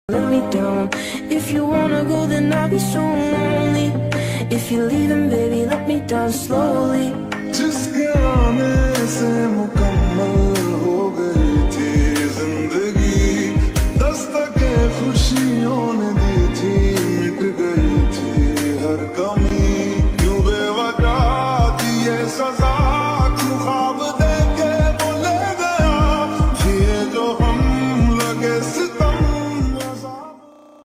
Let me down. If you wanna go, then I'll be so lonely. If you're leaving, baby, let me down slowly. जिसके आने से मुकम्मल हो गई थी जिंदगी, दस्तके खुशियों